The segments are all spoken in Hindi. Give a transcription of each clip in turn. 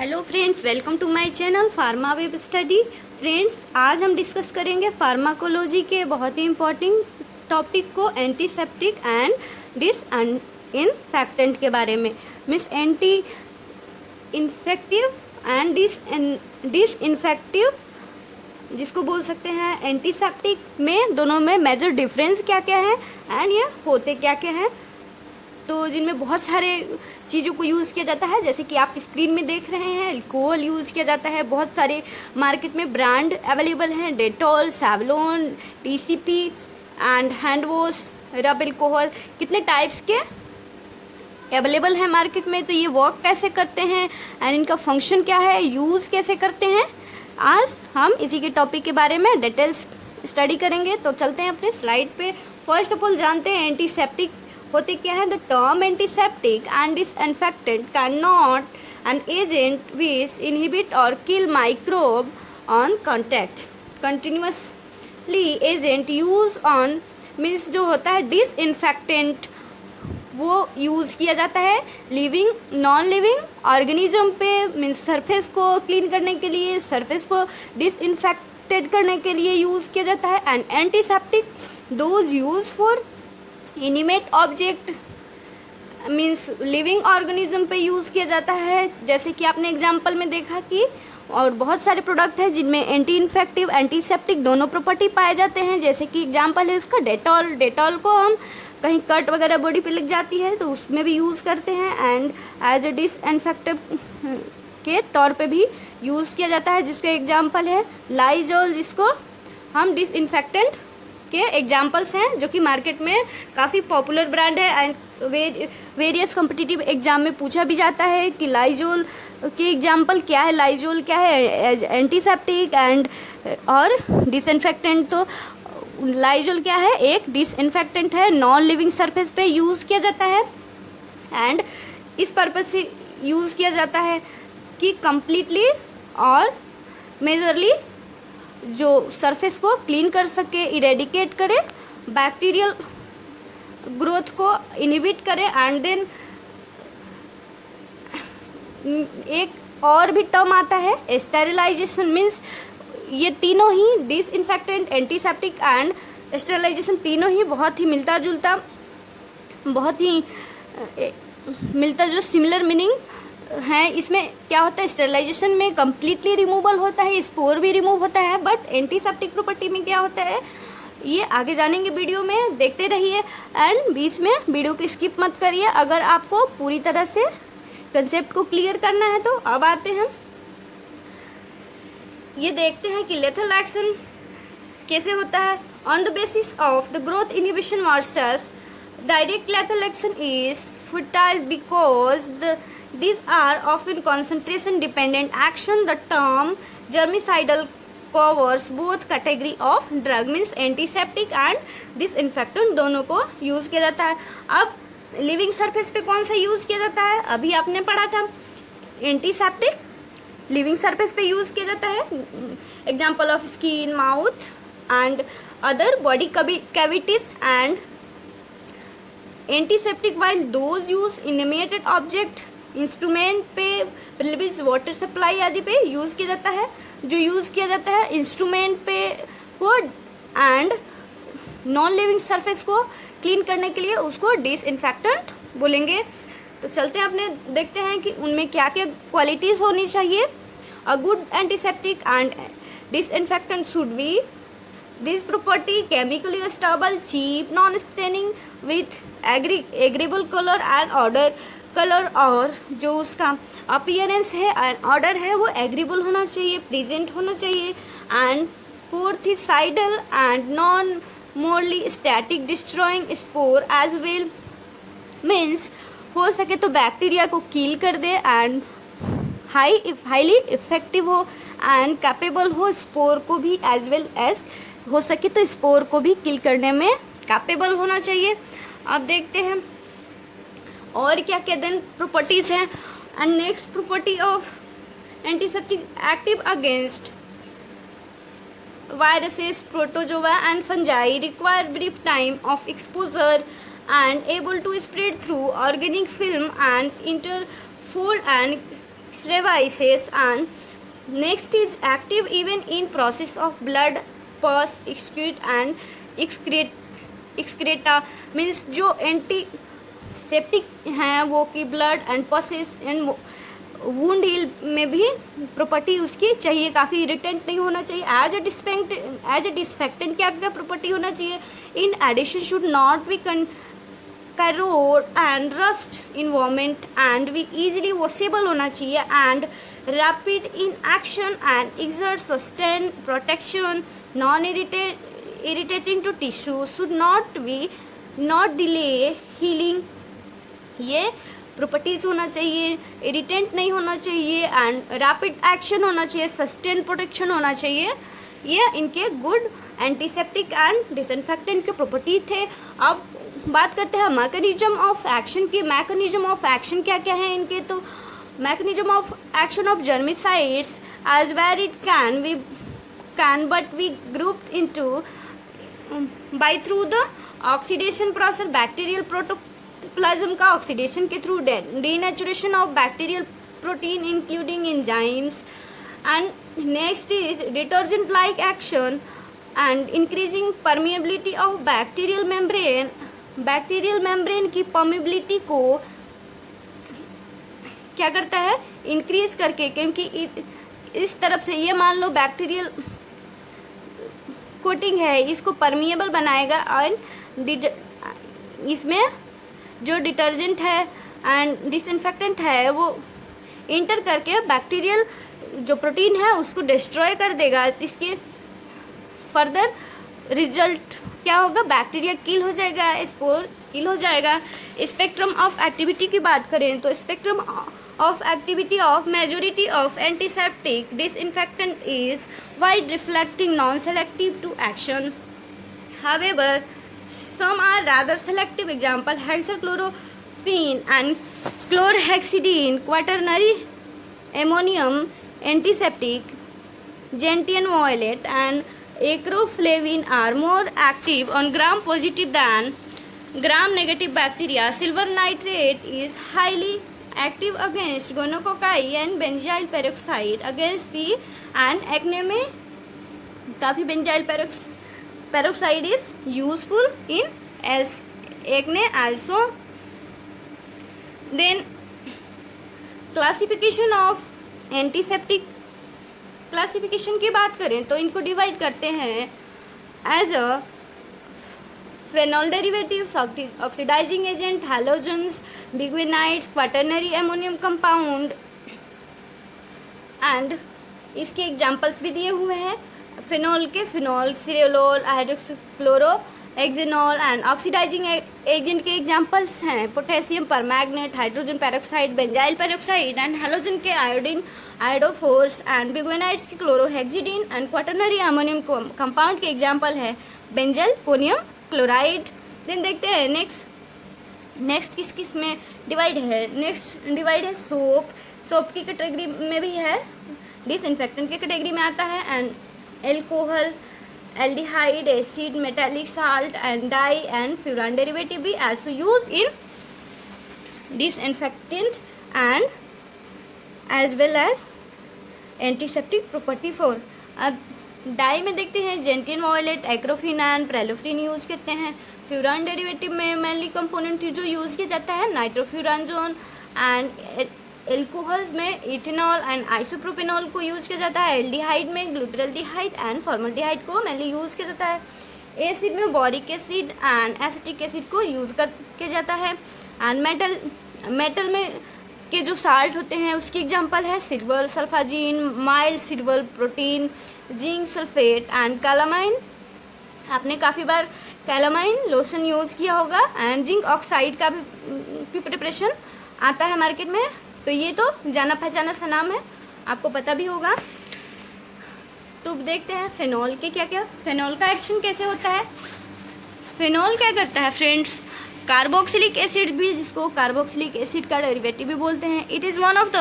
Hello friends, welcome to my channel pharma web study. Friends, आज हम डिस्कस करेंगे फार्माकोलॉजी के बहुत ही इम्पोर्टेंट टॉपिक को एंटीसेप्टिक एंड डिसइंफेक्टेंट के बारे में। Means anti infective and disinfective जिसको बोल सकते हैं एंटीसेप्टिक में, दोनों में मेजर डिफरेंस क्या क्या है एंड ये होते क्या क्या हैं। तो जिनमें बहुत सारे चीज़ों को यूज़ किया जाता है, जैसे कि आप स्क्रीन में देख रहे हैं, अल्कोहल यूज़ किया जाता है। बहुत सारे मार्केट में ब्रांड अवेलेबल हैं, Dettol, Savlon, TCP and hand wash, रब अल्कोहल, कितने टाइप्स के अवेलेबल हैं मार्केट में। तो ये वर्क कैसे करते हैं एंड इनका फंक्शन क्या है, यूज़ कैसे करते हैं, आज हम इसी के टॉपिक के बारे में डिटेल्स स्टडी करेंगे। तो चलते हैं अपने स्लाइड पे। फर्स्ट ऑफ ऑल जानते हैं एंटीसेप्टिक होते क्या है। The term antiseptic and disinfectant can not an agent which inhibit और kill microbe on contact continuously agent use on means जो होता है डिसइंफेक्टेंट वो यूज़ किया जाता है लिविंग नॉन लिविंग ऑर्गेनिज्म पे, मीन्स सरफेस को क्लीन करने के लिए, सरफेस को डिसइंफेक्टेड करने के लिए यूज़ किया जाता है। And antiseptic those use for inanimate object means living organism पे यूज़ किया जाता है। जैसे कि आपने एग्जांपल में देखा कि और बहुत सारे प्रोडक्ट हैं जिनमें एंटी इन्फेक्टिव एंटीसेप्टिक दोनों प्रॉपर्टी पाए जाते हैं। जैसे कि एग्जांपल है उसका डेटॉल। डेटॉल को हम कहीं कट वगैरह बॉडी पे लग जाती है तो उसमें भी यूज़ करते हैं एंड एज ए डिसइंफेक्टिव के तौर पे भी यूज़ किया जाता है। जिसका एग्जांपल है लाइजॉल, जिसको हम डिसइंफेक्टेंट के एग्जाम्पल्स हैं, जो कि मार्केट में काफ़ी पॉपुलर ब्रांड है एंड वेरियस कॉम्पिटिटिव एग्जाम में पूछा भी जाता है कि लाइजोल के एग्जाम्पल क्या है, लाइजोल क्या है एंटीसेप्टिक एंड और डिसइंफेक्टेंट। तो लाइजोल क्या है, एक डिसइंफेक्टेंट है, नॉन लिविंग सरफेस पे यूज़ किया जाता है एंड इस पर्पज से यूज़ किया जाता है कि कम्प्लीटली और मेजरली जो सरफेस को क्लीन कर सके, इरेडिकेट करे, बैक्टीरियल ग्रोथ को इनहिबिट करे एंड देन एक और भी टर्म आता है स्टेरिलाइजेशन। मीन्स ये तीनों ही डिसइंफेक्टेंट, एंटीसेप्टिक एंड स्टेरिलाइजेशन तीनों ही बहुत ही मिलता जुलता, बहुत ही मिलता जो सिमिलर मीनिंग हैं। इसमें क्या होता है, स्टेरिलाइजेशन में कम्प्लीटली रिमूवल होता है, स्पोर भी रिमूव होता है, बट एंटीसेप्टिक प्रॉपर्टी में क्या होता है ये आगे जानेंगे वीडियो में, देखते रहिए एंड बीच में वीडियो को स्किप मत करिए अगर आपको पूरी तरह से कंसेप्ट को क्लियर करना है। तो अब आते हैं, ये देखते हैं कि लेथल एक्शन कैसे होता है। On the basis of the growth inhibition versus direct lethal action is futile because these are often concentration dependent action. The term germicidal covers both category of drug means antiseptic and disinfectant दोनों को यूज़ किया जाता है। अब लिविंग सरफेस पे कौन सा यूज़ किया जाता है, अभी आपने पढ़ा था एंटीसेप्टिक लिविंग सरफेस पे यूज़ किया जाता है। Example of skin, mouth and other body cavities and antiseptic while those use inanimated object instrument पे, वाटर सप्लाई आदि पे यूज़ किया जाता है। जो यूज़ किया जाता है इंस्ट्रूमेंट पे को एंड नॉन लिविंग सरफेस को क्लीन करने के लिए उसको डिसइंफेक्टेंट बोलेंगे। तो चलते हैं अपने देखते हैं कि उनमें क्या क्या क्वालिटीज़ होनी चाहिए। A good antiseptic and disinfectant should be this property chemically stable, cheap, non staining with agreeable colour and odour colour, और जो उसका अपीयरेंस है एंड ऑर्डर है वो एग्रीबल होना चाहिए, प्रेजेंट होना चाहिए। And fourth is cidal and non morally static, destroying spore as well means हो सके तो बैक्टीरिया को किल कर दे एंड हाईली इफेक्टिव हो एंड कैपेबल हो स्पोर को भी एज वेल एज हो सके तो स्पोर को भी किल करने में कैपेबल होना चाहिए। अब देखते हैं और क्या क्या देन प्रॉपर्टीज हैं। And next property of antiseptic active against viruses, protozoa and fungi, require brief time of exposure and able to spread through organic film and interfold and cerevisiae, and next is active even in process of blood, pus, excreta means जो एंटीसेप्टिक हैं वो कि blood and pus and wound heal में भी प्रॉपर्टी उसकी चाहिए, काफ़ी इरिटेंट नहीं होना चाहिए। एज ए डिसइंफेक्टेंट क्या क्या प्रॉपर्टी होना चाहिए? In addition should not be corrode and rust environment and भी easily washable होना चाहिए and rapid in action and exert sustained protection, non irritating to tissue, should not delay healing। ये प्रॉपर्टीज होना चाहिए, इरिटेंट नहीं होना चाहिए एंड रैपिड एक्शन होना चाहिए, सस्टेन प्रोटेक्शन होना चाहिए। ये इनके गुड एंटीसेप्टिक एंड डिसइंफेक्टेंट के प्रॉपर्टी थे। अब बात करते हैं मैकेनिज्म ऑफ एक्शन की। मैकेनिज्म ऑफ एक्शन क्या क्या है इनके? तो mechanism of action of germicides as where it can but we grouped into by through the oxidation process bacterial protoplasm का ऑक्सीडेशन के through denaturation of bacterial protein including enzymes and next is detergent like action and increasing permeability of bacterial membrane की परमिएबिलिटी को क्या करता है? इंक्रीज करके, क्योंकि इस तरफ से ये मान लो बैक्टीरियल कोटिंग है, इसको परमिएबल बनाएगा और इसमें जो डिटर्जेंट है एंड डिसइंफेक्टेंट है वो इंटर करके बैक्टीरियल जो प्रोटीन है उसको डिस्ट्रॉय कर देगा। इसके फर्दर रिजल्ट क्या होगा? बैक्टीरिया किल हो जाएगा, स्पोर किल हो जाएगा। स्पेक्ट्रम ऑफ एक्टिविटी की बात करें तो spectrum of activity of majority of antiseptic disinfectant is wide reflecting non selective to action. However some are rather selective, example hexachlorophene and chlorhexidine, quaternary ammonium antiseptic, gentian violet and acroflavine are more active on gram positive than gram negative bacteria. Silver nitrate is highly active against gonococci and benzyl peroxide against P and acne में काफ़ी benzyl peroxide is useful in acne also. Then classification of antiseptic, classification की बात करें तो इनको डिवाइड करते हैं as a phenol derivatives, oxidising agent, halogens, biguanides, quaternary ammonium compound and इसके एग्जांपल्स भी दिए हुए हैं। फिनॉल के फिनॉल, सिरेलोल, hydroxychloro xylenol and oxidising agent के एग्जांपल्स हैं potassium permanganate, hydrogen peroxide, benzyl peroxide and halogen के आयोडीन, आयोडोफोर्स एंड बिग्वेनाइट्स के chlorhexidine and quaternary ammonium compound के एग्जांपल है बेंजल कोनियम क्लोराइड। देन देखते हैं नेक्स्ट किस किस में डिवाइड है। नेक्स्ट डिवाइड है सोप की कैटेगरी में भी है, डिसइंफेक्टेंट की कैटेगरी में आता है and alcohol, aldehyde, acid, metallic salt and dye and furan derivative भी also use in disinfectant and as well as antiseptic property for. अब डाई में देखते हैं gentian violet, acriflavine and proflavine use करते हैं। फ्यूरान डेरिवेटिव में मेनली कंपोनेंट जो यूज किया जाता है नाइट्रोफ्यूरानजोन एंड एल्कोहल्स में इथेनॉल एंड आइसोप्रोपेनॉल को यूज किया जाता है। एल्डिहाइड में ग्लूटरल्डिहाइड एंड फॉर्मल्डिहाइड को मेनली यूज किया जाता है। एसिड में boric acid and acetic acid को यूज किया जाता है। एंड मेटल में के जो साल्ट होते हैं उसकी एग्जांपल है silver sulphadiazine, mild silver protein, zinc sulphate and calamine. आपने काफ़ी बार कैलामाइन लोशन यूज किया होगा एंड जिंक ऑक्साइड का भी प्रिपरेशन आता है मार्केट में, तो ये तो जाना पहचाना सा नाम है, आपको पता भी होगा। तो देखते हैं फिनॉल के क्या क्या, फिनॉल का एक्शन कैसे होता है। फिनॉल क्या करता है फ्रेंड्स, कार्बोक्सिलिक एसिड भी, जिसको कार्बोक्सिलिक एसिड का डेरिवेटिव भी बोलते हैं। It is one of the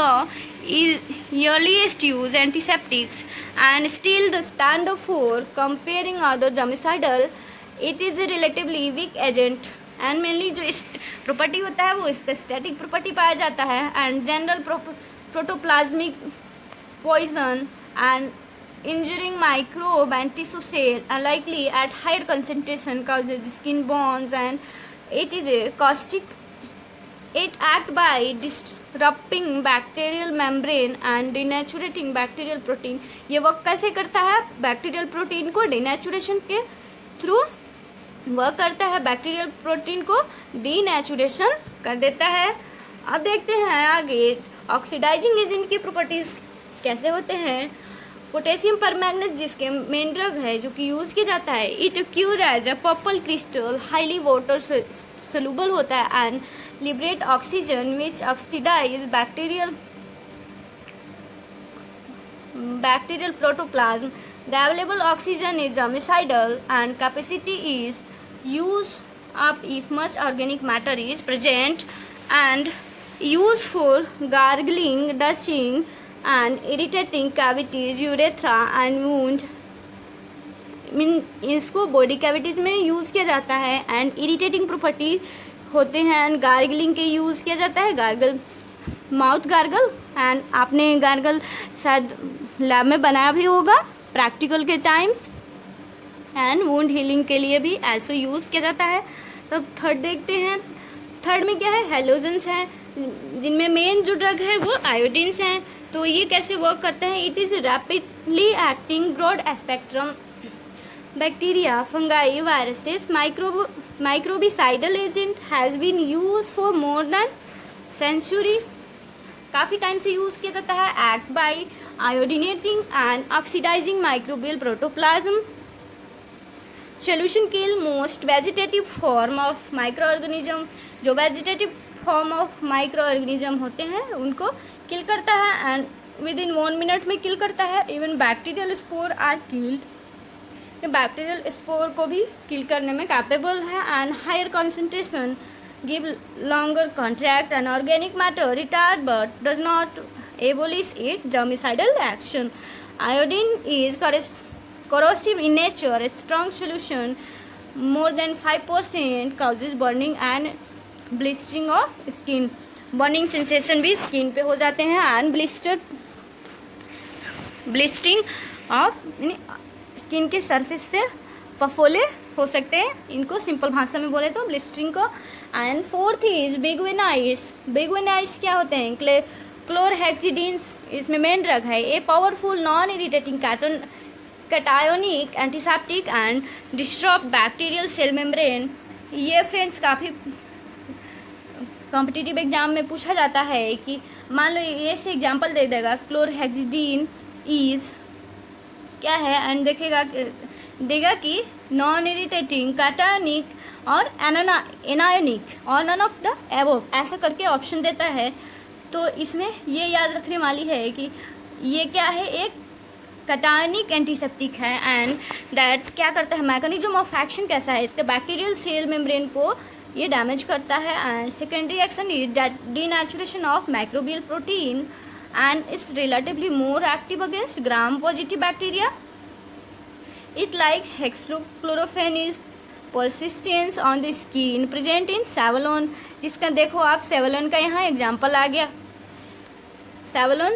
earliest use antiseptics and still the standard for comparing other germicidal. It is a relatively weak agent and mainly जो प्रॉपर्टी होता है वो इसका स्टैटिक प्रॉपर्टी पाया जाता है and general protoplasmic poison and injuring microbe and tissue cell, and likely at higher concentration causes skin burns, and it is a caustic. It acts by disrupting bacterial membrane and denaturating bacterial protein. ये वर्क कैसे करता है? बैक्टीरियल प्रोटीन को डिनेचुरेशन के थ्रू वर्क करता है, बैक्टीरियल प्रोटीन को डीनेचुरेशन कर देता है। अब देखते हैं आगे ऑक्सीडाइजिंग एजेंट की प्रॉपर्टीज कैसे होते हैं। पोटेशियम परमैंगनेट जिसके मेन ड्रग है जो कि यूज किया जाता है, it occur as a purple crystal, highly water soluble होता है and liberate oxygen which oxidize bacterial protoplasm. The available oxygen is germicidal and capacity is used up if much organic matter is present and used for gargling, douching and irritating cavities, urethra and wound। इसको बॉडी कैविटीज़ में यूज़ किया जाता है एंड इरिटेटिंग प्रॉपर्टी होते हैं एंड गार्गलिंग के यूज़ किया जाता है, गार्गल माउथ गार्गल, एंड आपने गार्गल शायद लैब में बनाया भी होगा प्रैक्टिकल के टाइम्स, एंड वुंड हीलिंग के लिए भी ऐसे यूज़ किया जाता है। तो थर्ड देखते हैं, थर्ड में क्या है, हेलोजेंस हैं जिनमें मेन जो ड्रग है वो आयोडीन्स हैं। तो ये कैसे वर्क करते हैं? It is rapidly acting broad spectrum bacteria, fungi, viruses, microbicidal agent has been use for more than century. काफ़ी टाइम से यूज़ किया जाता है। Act by iodinating and oxidising microbial protoplasm. Solution kill most vegetative form of micro organism. जो वेजिटेटिव फॉर्म ऑफ माइक्रो ऑर्गेनिज्म होते हैं उनको किल करता है एंड विद इन 1 मिनट में किल करता है। Even bacterial spore are killed. Bacterial spore को भी किल करने में कैपेबल है and higher concentration give longer contract and organic matter retard but does not abolish its germicidal action. Iodine is corrosive in nature. A strong solution more than 5% causes burning and blistering of skin. Burning sensation भी skin पे हो जाते हैं and blistering of skin के surface पे फफोले हो सकते हैं। इनको सिंपल भाषा में बोले तो ब्लिस्टरिंग को। And fourth is biguanides. Biguanides क्या होते हैं? क्लोरहेक्सिडीन्स इसमें मेन ड्रग है। A powerful non irritating cationic antiseptic and disturb bacterial cell membrane. ये फ्रेंड्स काफ़ी कॉम्पिटिटिव एग्जाम में पूछा जाता है कि मान लो ये से एग्जाम्पल दे देगा क्लोरहेक्सिडीन इज क्या है एंड देगा कि नॉन इरिटेटिंग कैटायोनिक और एनायोनिक और नन ऑफ द एबोव, ऐसा करके ऑप्शन देता है। तो इसमें ये याद रखने वाली है कि ये क्या है, एक कैटायोनिक एंटीसेप्टिक है एंड दैट क्या करता है, मैकेनिज्म ऑफ एक्शन कैसा है, इसके बैक्टीरियल सेल मेम्ब्रेन को ये डैमेज करता है। And secondary action is that denaturation of microbial protein and is relatively more active against gram positive bacteria. It like hexachlorophene is persistence on the skin present in Savalon, जिसका देखो आप सेवलोन का यहाँ एग्जाम्पल आ गया। सेवलोन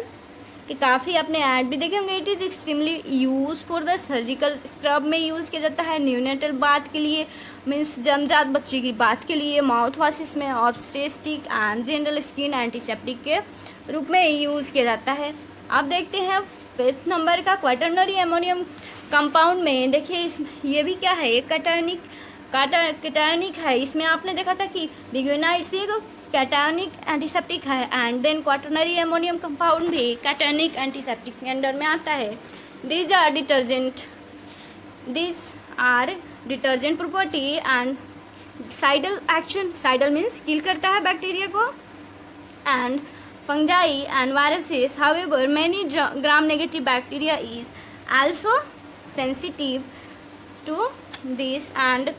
के काफ़ी अपने ऐड भी देखे होंगे। It is extremely use for the surgical scrub में यूज़ किया जाता है, न्यूनेटल बाथ के लिए मीन्स जमजात बच्चे की बात के लिए, माउथ वॉशेस में, obstetric and general skin antiseptic के रूप में यूज़ किया जाता है। अब देखते हैं 5th नंबर का क्वाटर्नरी एमोनियम कंपाउंड में। देखिए ये भी क्या है, एक कैटायोनिक है। इसमें आपने देखा था कि बिगवेनाइट्स भी एक कैटायोनिक एंटीसेप्टिक है and then quaternary ammonium compound भी कैटायोनिक एंटीसेप्टिक के अंडर में आता है। These are detergent property and cidal action. Cidal means kill करता है बैक्टीरिया को and fungi and viruses. However many gram negative bacteria is also sensitive to this. And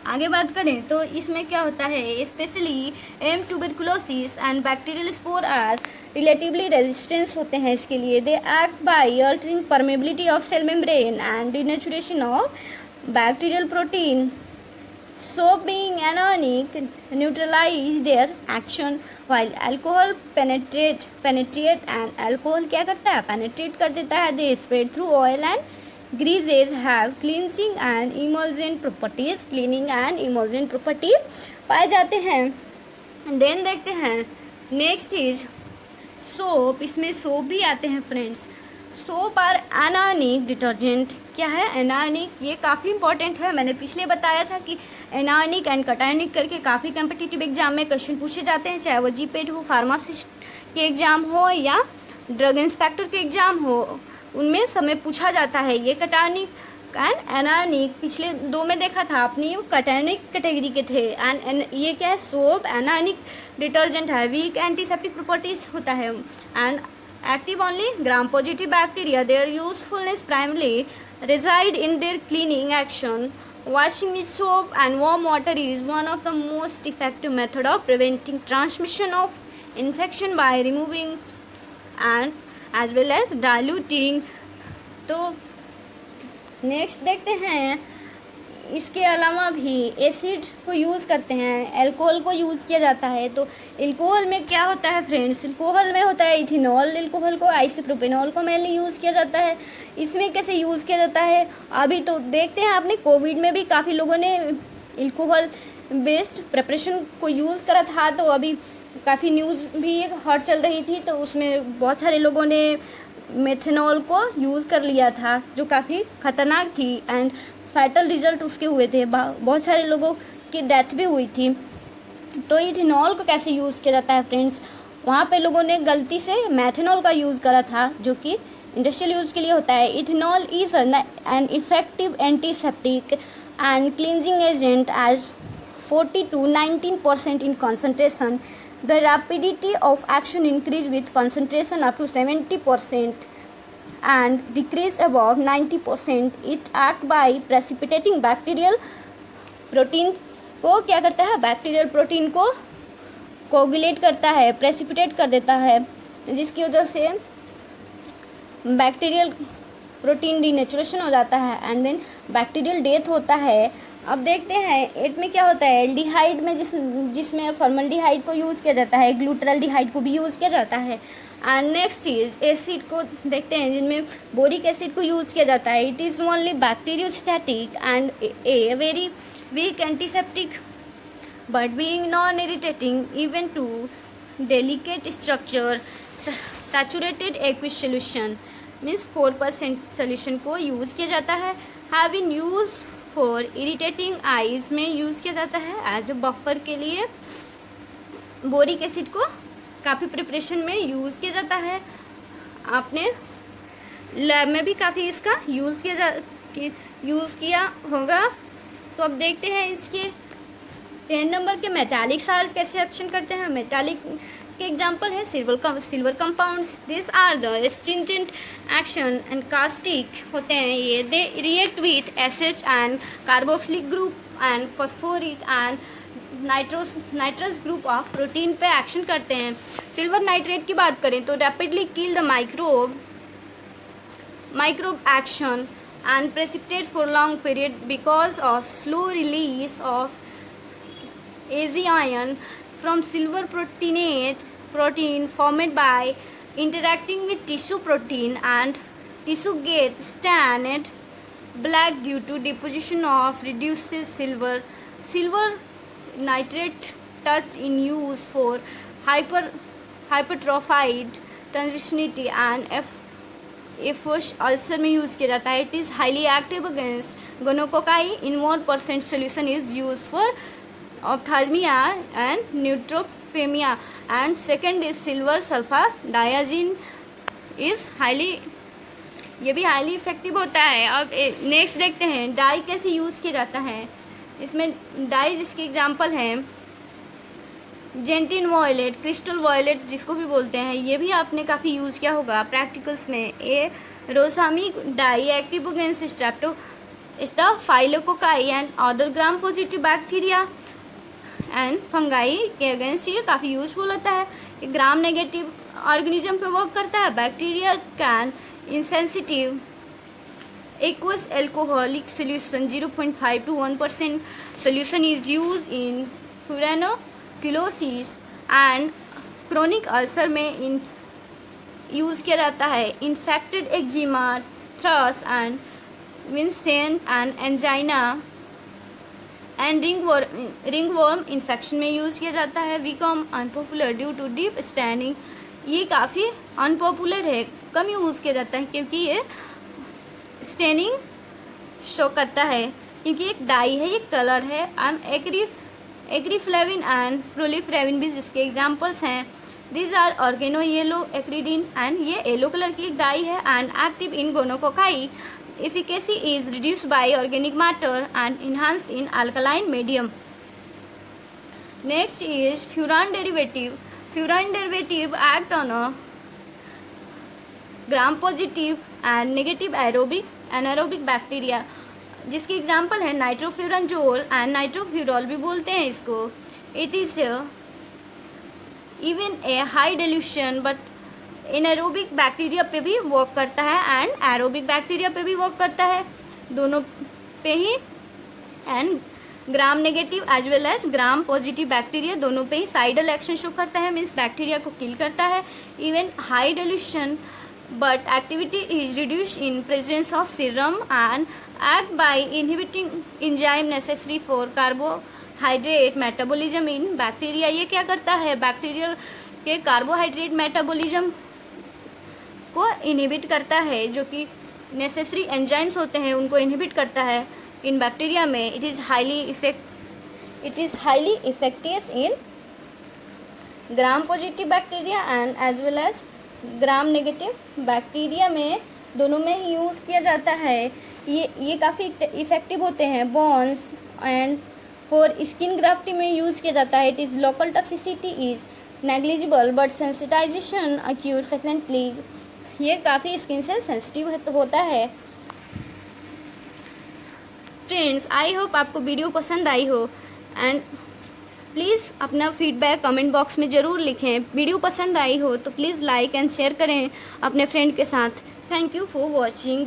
आगे बात करें तो इसमें क्या होता है, specially M tuberculosis and bacterial spore are relatively resistance होते हैं इसके लिए। दे act by altering permeability of cell membrane and denaturation of bacterial protein, so being anionic neutralize their action while alcohol penetrate and alcohol क्या करता है, penetrate कर देता है, they spread through oil and greases have cleansing and emulsion properties, cleaning and emulsion property पाए जाते हैं। देन देखते हैं नेक्स्ट इज सोप। इसमें सोप भी आते हैं friends. Soap are anionic detergent. क्या है, एनायनिक। ये काफ़ी इंपॉर्टेंट है, मैंने पिछले बताया था कि एनायनिक एंड कटायनिक करके काफ़ी कम्पिटिटिव एग्जाम में क्वेश्चन पूछे जाते हैं, चाहे वो जीपेट हो, फार्मासिस्ट के एग्ज़ाम हो या ड्रग इंस्पेक्टर के एग्ज़ाम हो, उनमें समय पूछा जाता है। ये कटायनिक एंड एनायनिक पिछले 2 में देखा था आपने, ये कटायनिक कैटेगरी के थे। एंड ये क्या है, सोप एनायनिक डिटर्जेंट है, वीक एंटीसेप्टिक प्रॉपर्टीज होता है and active only gram positive bacteria. Their usefulness primarily reside in their cleaning action. Washing with soap and warm water is one of the most effective method of preventing transmission of infection by removing and as well as diluting. तो नेक्स्ट देखते हैं, इसके अलावा भी एसिड को यूज़ करते हैं, एल्कोहल को यूज़ किया जाता है। तो एल्कोहल में क्या होता है फ्रेंड्स, एल्कोहल में होता है इथेनॉल, एल्कोहल को आइसोप्रोपेनॉल को मेनली यूज़ किया जाता है। इसमें कैसे यूज़ किया जाता है अभी तो देखते हैं। आपने कोविड में भी काफ़ी लोगों ने एल्कोहल बेस्ड प्रिपरेशन को यूज़ करा था, तो अभी काफ़ी न्यूज़ भी हॉट चल रही थी, तो उसमें बहुत सारे लोगों ने मेथनॉल को यूज़ कर लिया था, जो काफ़ी ख़तरनाक थी एंड फैटल रिजल्ट उसके हुए थे, बहुत सारे लोगों की डेथ भी हुई थी। तो इथेनॉल को कैसे यूज़ किया जाता है फ्रेंड्स, वहाँ पे लोगों ने गलती से मैथनॉल का यूज़ करा था, जो कि इंडस्ट्रियल यूज़ के लिए होता है। Ethanol is an effective antiseptic and cleansing agent as 40 to 19% in concentration. The rapidity of action increase with concentration up to 70% and decrease above 90%. It act by precipitating bacterial protein को क्या करता है, बैक्टीरियल प्रोटीन को कोगुलेट करता है, प्रेसिपिटेट कर देता है, जिसकी वजह से बैक्टीरियल प्रोटीन डीनेचुरेशन हो जाता है एंड देन बैक्टीरियल डेथ होता है। अब देखते हैं 8 में क्या होता है, एल्डिहाइड में जिसमें फॉर्मल्डिहाइड को यूज़ किया जाता है, ग्लूटरल्डिहाइड को भी यूज़ किया जाता है। एंड नेक्स्ट इज एसिड को देखते हैं, जिनमें बोरिक एसिड को यूज़ किया जाता है। It is only bacteriostatic and a very weak antiseptic but being non irritating even to delicate structure. Saturated aqueous solution means 4% solution को यूज़ किया जाता है। Have been use for irritating eyes में यूज़ किया जाता है एज अ बफर के लिए। बोरिक एसिड को काफ़ी प्रिपरेशन में यूज़ किया जाता है, आपने लैब में भी काफ़ी इसका यूज़ किया होगा। तो अब देखते हैं इसके 10 नंबर के मेटालिक साल्ट कैसे एक्शन करते हैं। मेटालिक के एग्जांपल है silver compounds. This are the astringent action and caustic होते हैं ये। They react with SH and carboxylic group and phosphoric and nitrous group of protein पे एक्शन करते हैं। सिल्वर नाइट्रेट की बात करें तो rapidly kill the microbe action and precipitate for long period because of slow release of AZ ion from silver protein formed by interacting with tissue protein, and tissue gets stained black due to deposition of reduced silver. Silver nitrate touch in use for hypertrophied transitionity and aphthous ulcer में यूज़ किया जाता है। It is highly active against gonococci. In 1% solution is use for ophthalmia and neutropenia, and second is silver sulfur diazine is ये भी हाईली इफेक्टिव होता है। अब नेक्स्ट देखते हैं डाई कैसे यूज़ किया जाता है। इसमें डाई जिसके एग्जांपल हैं जेंटिन वॉयलेट, क्रिस्टल वॉयलेट जिसको भी बोलते हैं, ये भी आपने काफ़ी यूज़ किया होगा प्रैक्टिकल्स में। ए रोसामी dye active against staphylococci and other gram positive bacteria and fungi के अगेंस्ट ये काफ़ी यूजफुल होता है। ये ग्राम नेगेटिव ऑर्गेनिज्म पे वर्क करता है। Bacteria can insensitive aqueous alcoholic solution 0.5 to 1% solution is used in furanochlosis and chronic ulcer में यूज़ किया जाता है। Infected eczema, thrush and Vincent and angina and ringworm infection में यूज़ किया जाता है। Become unpopular due to deep staining, ये काफ़ी अनपॉपुलर है, कम यूज़ किया जाता है क्योंकि ये स्टेनिंग शो करता है, क्योंकि एक डाई है, ये कलर है। एग्रीफ्लेविन एंड प्रोलिफ्लेविन भी जिसके एग्जाम्पल्स हैं। These are organo yellow acridine and ये येलो कलर की एक डाई है and active in gonococci. Efficacy is reduced by organic matter and enhanced in alkaline medium. Next is furan derivative. Furan derivative act on a gram-positive and negative anaerobic bacteria, जिसकी एग्जाम्पल है नाइट्रोफ्यूरानजोल एंड नाइट्रोफ्यूरॉल भी बोलते हैं इसको। It is even a high dilution but anaerobic bacteria पे भी वर्क करता है एंड एरोबिक बैक्टीरिया पे भी वर्क करता है, दोनों पे ही। And gram negative as well as gram positive bacteria दोनों पे ही साइडल एक्शन शो करता है, मीन्स बैक्टीरिया को किल करता है। Even high dilution but activity is reduced in presence of serum and act by inhibiting enzyme necessary for carbohydrate metabolism in bacteria. ये क्या करता है, बैक्टीरियल के कार्बोहाइड्रेट मेटाबॉलिज्म को इनहिबिट करता है, जो कि नेसेसरी एंजाइम्स होते हैं उनको इनहिबिट करता है इन बैक्टीरिया में। It is highly effective in gram positive bacteria and as well as gram negative bacteria में, दोनों में ही यूज़ किया जाता है। ये काफ़ी इफ़ेक्टिव होते हैं। Bones and for skin grafting में यूज़ किया जाता है। It is local toxicity is negligible but sensitisation occur frequently, ये काफ़ी स्किन से सेंसिटिव होता है। फ्रेंड्स, आई होप आपको वीडियो पसंद आई हो एंड प्लीज़ अपना फीडबैक कमेंट बॉक्स में ज़रूर लिखें। वीडियो पसंद आई हो तो प्लीज़ लाइक एंड शेयर करें अपने फ्रेंड के साथ। Thank you for watching.